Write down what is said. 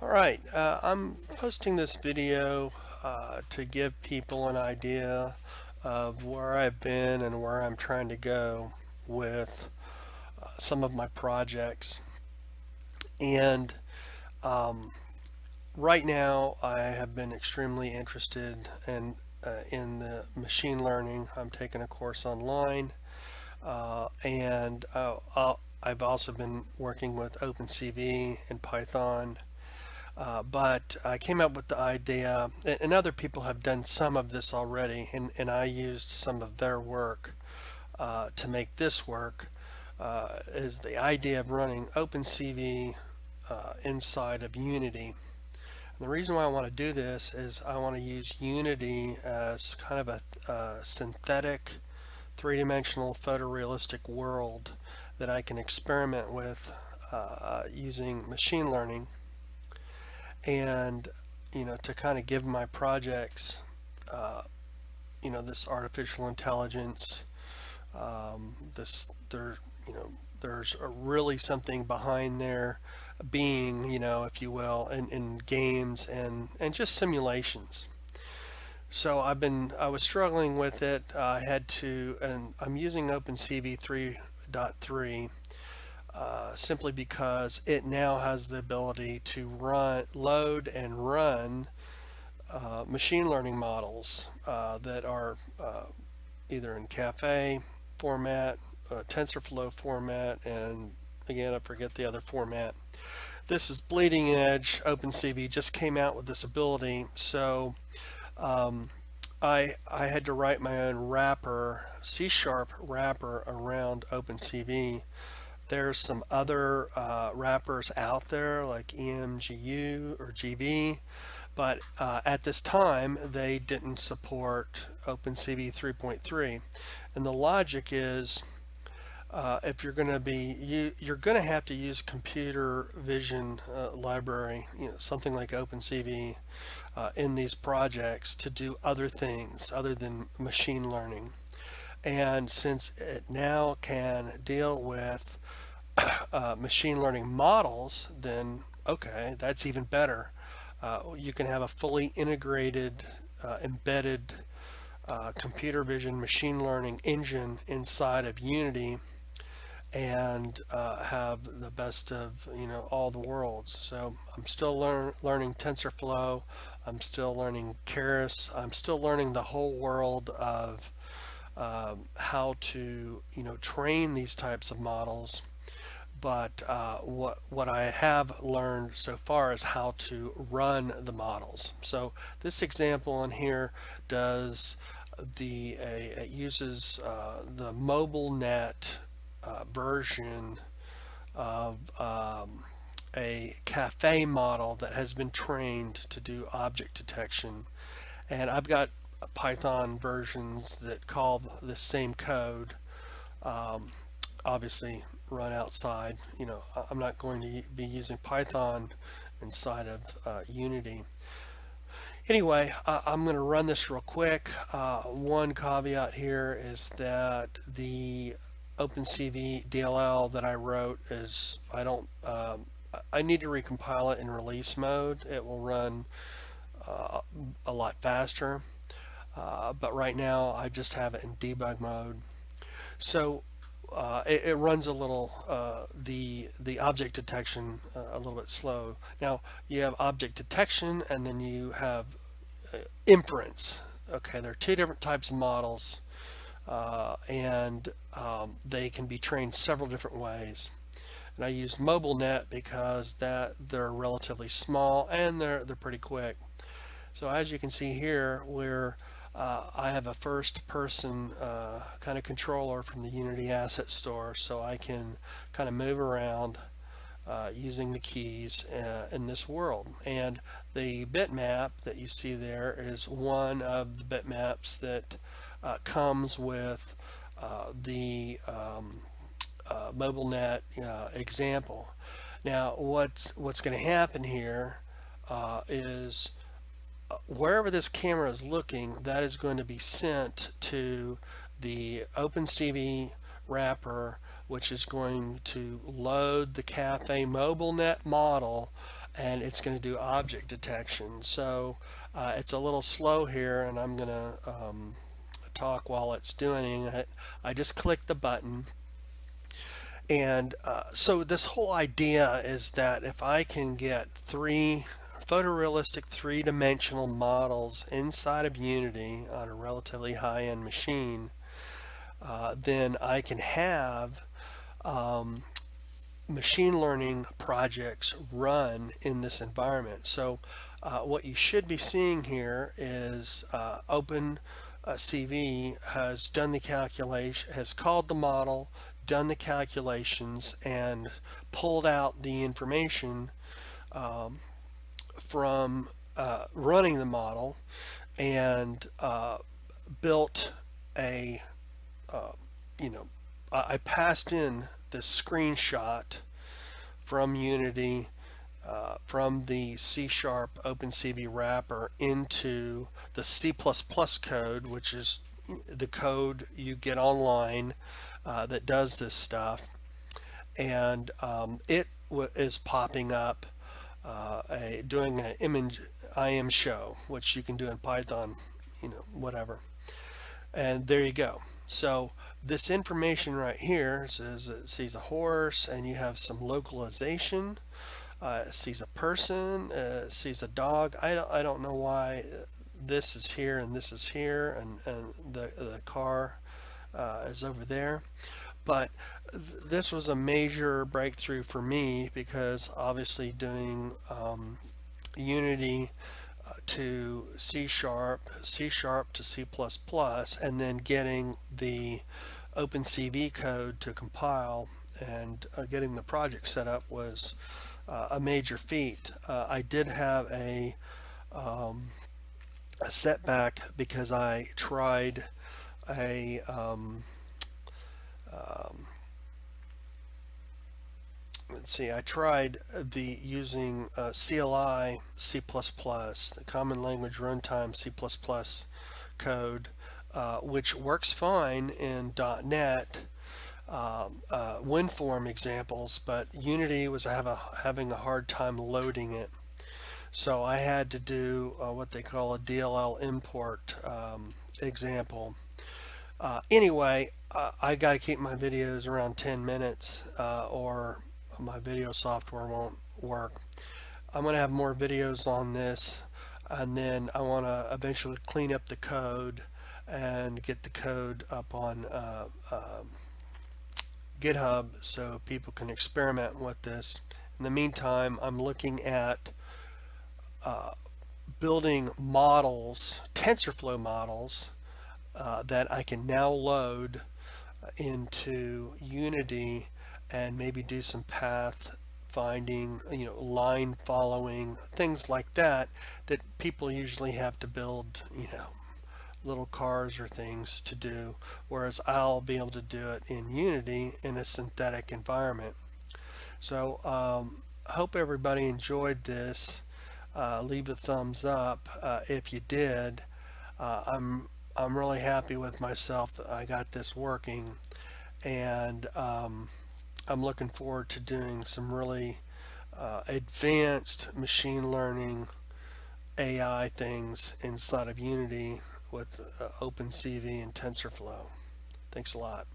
Alright, I'm posting this video to give people an idea of where I've been and where I'm trying to go with some of my projects. And um, right now I have been extremely interested in the machine learning. I'm taking a course online and I've also been working with OpenCV and Python. But I came up with the idea, and other people have done some of this already, and I used some of their work to make this work, is the idea of running OpenCV inside of Unity. And the reason why I want to do this is I want to use Unity as kind of a synthetic, three-dimensional photorealistic world that I can experiment with using machine learning and to kind of give my projects uh, this artificial intelligence, this there there's really something behind there being, if you will, in games and just simulations. So I was struggling with it. I had to, and I'm using OpenCV 3.3 simply because it now has the ability to load and run machine learning models that are either in cafe format, TensorFlow format, and again, I forget the other format. This is bleeding edge. OpenCV just came out with this ability, so um, I had to write my own wrapper, C# wrapper around OpenCV. There's some other wrappers out there like EMGU or GV, but at this time they didn't support OpenCV 3.3. And the logic is if you're going to have to use computer vision library, something like OpenCV in these projects to do other things other than machine learning. And since it now can deal with machine learning models, then okay, that's even better. You can have a fully integrated, embedded computer vision machine learning engine inside of Unity and have the best of all the worlds. So I'm still learning TensorFlow. I'm still learning Keras. I'm still learning the whole world of how to train these types of models. But what I have learned so far is how to run the models. So this example in here does it uses the MobileNet version of a cafe model that has been trained to do object detection, and I've got Python versions that call the same code. Obviously run outside. I'm not going to be using Python inside of Unity. Anyway, I'm going to run this real quick. One caveat here is that the OpenCV DLL that I wrote is I need to recompile it in release mode. It will run a lot faster, but right now I just have it in debug mode. So it runs a little the object detection a little bit slow. Now you have object detection and then you have inference. Okay, there are two different types of models, and they can be trained several different ways. And I used MobileNet because they're relatively small and they're pretty quick. So as you can see here, I have a first-person kind of controller from the Unity Asset Store, so I can kind of move around using the keys in this world. And the bitmap that you see there is one of the bitmaps that comes with the MobileNet example. Now, what's going to happen here is wherever this camera is looking, that is going to be sent to the OpenCV wrapper, which is going to load the Cafe MobileNet model and it's going to do object detection. So it's a little slow here, and I'm going to talk while it's doing it. I just click the button. And so this whole idea is that if I can get three photorealistic three-dimensional models inside of Unity on a relatively high-end machine, then I can have machine learning projects run in this environment. So what you should be seeing here is OpenCV has done the calculation, has called the model, done the calculations, and pulled out the information from running the model, and built a, you know, I passed in this screenshot from Unity, from the C# OpenCV wrapper into the C++ code, which is the code you get online that does this stuff. And it is popping up doing an image IM show, which you can do in Python, whatever. And there you go. So this information right here says it sees a horse, and you have some localization. Sees a person, sees a dog. I don't know why this is here and this is here, and the car is over there. But this was a major breakthrough for me, because obviously doing Unity to C#, C# to C++, and then getting the OpenCV code to compile and getting the project set up was a major feat. I did have a setback, because I tried a let's see, I tried the using CLI C++, the Common Language Runtime C++ code, which works fine in .NET WinForm examples, but Unity was having a hard time loading it. So I had to do what they call a DLL import example. Anyway, I got to keep my videos around 10 minutes or my video software won't work. I'm going to have more videos on this, and then I want to eventually clean up the code and get the code up on GitHub so people can experiment with this. In the meantime, I'm looking at building models, TensorFlow models, that I can now load into Unity and maybe do some path finding, line following, things like that people usually have to build, little cars or things to do, whereas I'll be able to do it in Unity in a synthetic environment. So I hope everybody enjoyed this. Leave a thumbs up if you did. I'm really happy with myself that I got this working, and I'm looking forward to doing some really advanced machine learning AI things inside of Unity with OpenCV and TensorFlow. Thanks a lot.